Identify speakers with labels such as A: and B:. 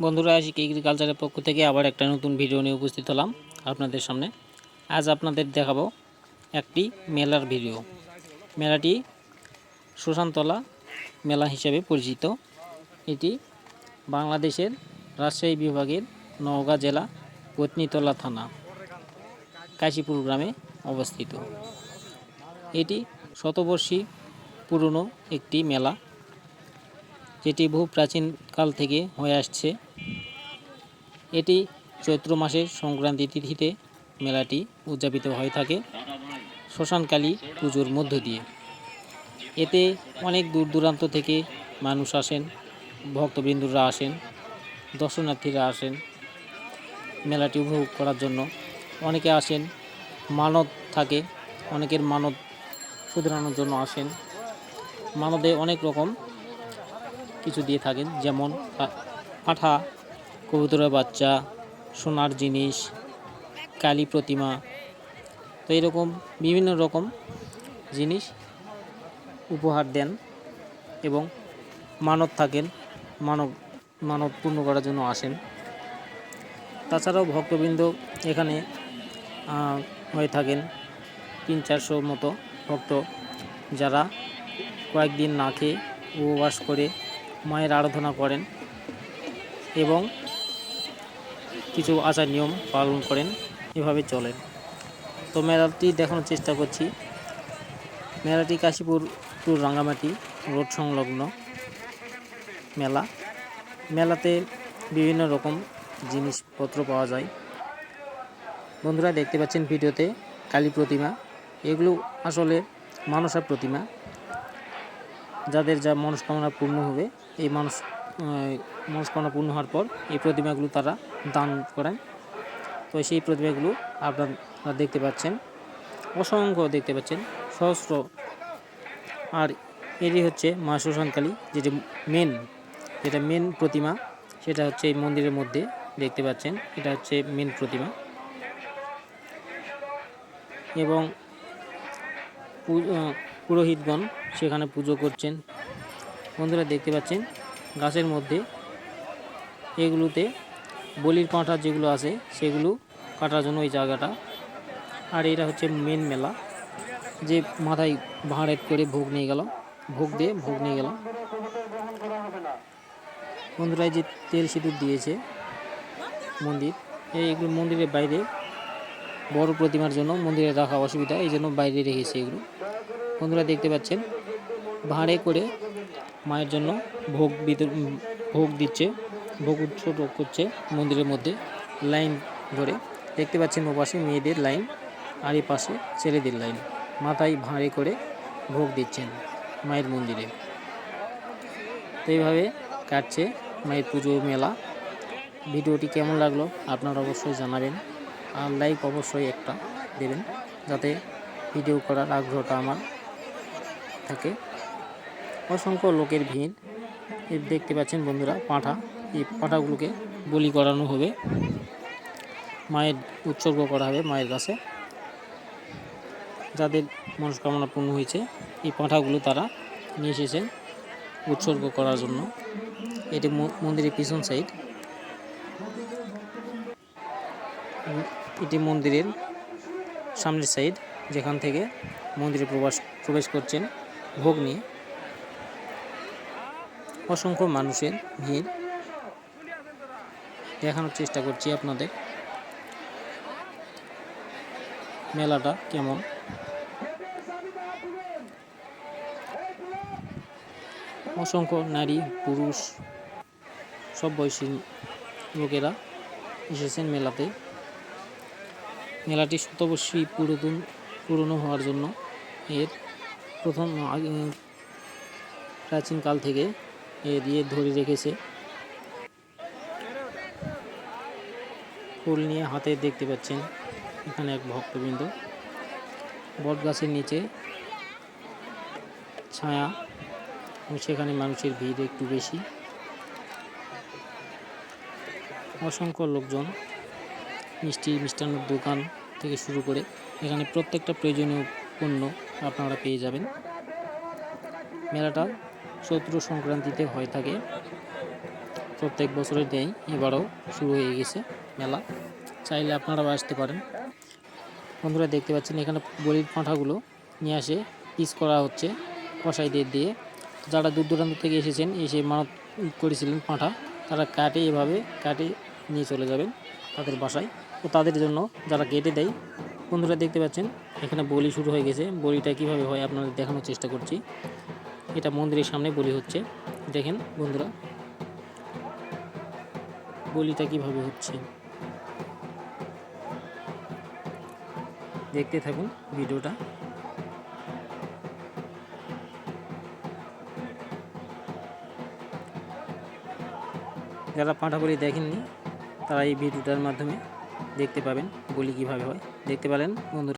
A: বন্ধুরা, আশিক এগ্রিকালচারের পক্ষ থেকে আবার একটা নতুন ভিডিও নিয়ে উপস্থিত হলাম আপনাদের সামনে। আজ আপনাদের দেখাবো একটি মেলার ভিডিও। মেলাটি শ্মশানতলা মেলা হিসেবে পরিচিত। এটি বাংলাদেশের রাজশাহী বিভাগের নওগাঁ জেলা পত্নীতলা থানা কাশীপুর গ্রামে অবস্থিত। এটি শতবর্ষী পুরনো একটি মেলা, যেটি বহু প্রাচীনকাল থেকে হয়ে আসছে। এটি চৈত্র মাসের সংক্রান্তি তিথিতে মেলাটি উদযাপিত হয়ে থাকে শ্মশানকালী পুজোর মধ্য দিয়ে। এতে অনেক দূর দূরান্ত থেকে মানুষ আসেন, ভক্তবৃন্দরা আসেন, দর্শনার্থীরা আসেন মেলাটি উপভোগ করার জন্য। অনেকে আসেন মানত থাকে, অনেকের মানত শুধরানোর জন্য আসেন। মানতে অনেক রকম কিছু দিয়ে থাকেন, যেমন পাঁঠা, কবুতরের বাচ্চা, সোনার জিনিস, কালী প্রতিমা। তো এরকম বিভিন্ন রকম জিনিস উপহার দেন এবং মানত থাকেন, মানত পূর্ণ করার জন্য আসেন। তাছাড়াও ভক্তবৃন্দ এখানে হয়ে থাকেন 300-400 মতো ভক্ত, যারা কয়েকদিন না খেয়ে উপবাস করে মায়ের আরাধনা করেন এবং কিছু আচার নিয়ম পালন করেন, এভাবে চলেন। তো মেলাটি দেখানোর চেষ্টা করছি। মেলাটি কাশীপুর টু রাঙ্গামাটি রোড সংলগ্ন মেলা। মেলাতে বিভিন্ন রকম জিনিসপত্র পাওয়া যায়। বন্ধুরা, দেখতে পাচ্ছেন ভিডিওতে কালী প্রতিমা। এগুলো আসলে মানসা প্রতিমা। যাদের যা মনস্কামনা পূর্ণ হবে, এই মনস্কামনা পূর্ণ হওয়ার পর এই প্রতিমাগুলো তারা দান করেন। তো সেই প্রতিমাগুলো আপনারা দেখতে পাচ্ছেন, অসংখ্য দেখতে পাচ্ছেন, সহস্র। আর এটি হচ্ছে মা শ্মশানকালী, যেটা মেন প্রতিমা, সেটা হচ্ছে এই মন্দিরের মধ্যে দেখতে পাচ্ছেন। এটা হচ্ছে মেন প্রতিমা এবং পুরোহিতগণ সেখানে পুজো করছেন। বন্ধুরা, দেখতে পাচ্ছেন গাছের মধ্যে এগুলোতে বলির পাঁঠা যেগুলো আছে সেগুলো কাটার জন্য এই জায়গাটা। আর এটা হচ্ছে মেন মেলা, যে মাথায় ভাঁড় করে ভোগ নিয়ে গেল। বন্ধুরা, যে তেল সিঁদুর দিয়েছে মন্দির, এইগুলো মন্দিরের বাইরে বড় প্রতিমার জন্য মন্দিরে রাখা অসুবিধা, এই জন্য বাইরে রেখেছে এগুলো। বন্ধুরা, দেখতে পাচ্ছেন ভাঁড়ে করে মায়ের জন্য ভোগ দিচ্ছে, ভোগ উৎসব করছে মন্দিরের মধ্যে লাইন ধরে। দেখতে পাচ্ছেন ওপাশে মেয়েদের লাইন আর এই পাশে ছেলেদের লাইন, মাথায় ভাঁড়ে করে ভোগ দিচ্ছেন মায়ের মন্দিরে। তো এইভাবে কাটছে মায়ের পুজো মেলা। ভিডিওটি কেমন লাগলো আপনারা অবশ্যই জানাবেন, আর লাইক অবশ্যই একটা দেবেন, যাতে ভিডিও করার আগ্রহটা আমার থাকে। অসংখ্য লোকের ভিড়। দেখতে পাচ্ছেন বন্ধুরা পাঁঠা, এই পাঁঠাগুলোকে বলি করানো হবে, মায়ের উৎসর্গ করা হবে মায়ের কাছে। যাদের মনস্কামনা পূর্ণ হয়েছে, এই পাঁঠাগুলো তারা নিয়ে এসেছেন উৎসর্গ করার জন্য। এটি মন্দিরের পিছন সাইড, এটি মন্দিরের সামনের সাইড, যেখান থেকে মন্দিরে প্রবেশ করছেন ভোগ নিয়ে। অসংখ্য মানুষের ভিড়। দেখানোর চেষ্টা করছি আপনাদের মেলাটা কেমন। অসংখ্য নারী পুরুষ সব বয়সী লোকেরা এসেছেন মেলাতে। মেলাটি শতবর্ষী পুরনো হওয়ার জন্য এর প্রথম প্রাচীনকাল থেকে দিয়ে ধরে রেখেছে। ফুল নিয়ে হাতে দেখতে পাচ্ছেন এখানে এক ভক্তবৃন্দ। বট গাছের নিচে ছায়া, সেখানে মানুষের ভিড় একটু বেশি। অসংখ্য লোকজন, মিষ্টান্নের দোকান থেকে শুরু করে এখানে প্রত্যেকটা প্রয়োজনীয় পণ্য আপনারা পেয়ে যাবেন। মেলাটা চৈত্র সংক্রান্তিতে হয়ে থাকে। প্রত্যেক বছরের ন্যায় এবারও শুরু হয়ে গেছে মেলা। চাইলে আপনারাও আসতে পারেন। বন্ধুরা দেখতে পাচ্ছেন এখানে বলির পাঁঠাগুলো নিয়ে আসে পিস করা হচ্ছে কসাইদের দিয়ে। যারা দূর দূরান্ত থেকে এসেছেন, এসে মানত করেছিলেন পাঁঠা, তারা এভাবে কাটে নিয়ে চলে যাবেন তাদের বাসায়। তো তাদের জন্য যারা কেটে দেয়, বন্ধুরা দেখতে পাচ্ছেন এখানে বলি শুরু হয়ে গেছে। বলিটা কিভাবে হয় আপনাদের দেখানোর চেষ্টা করছি। এটা মন্দিরের সামনে বলি হচ্ছে, দেখেন বন্ধুরা বলিটা কিভাবে হচ্ছে। দেখতে থাকুন ভিডিওটা। যারা পাঁঠা বলি দেখেননি, তারা এই ভিডিওটার মাধ্যমে দেখতে পাবেন বলি কিভাবে হয়, দেখতে পারেন বন্ধুরা।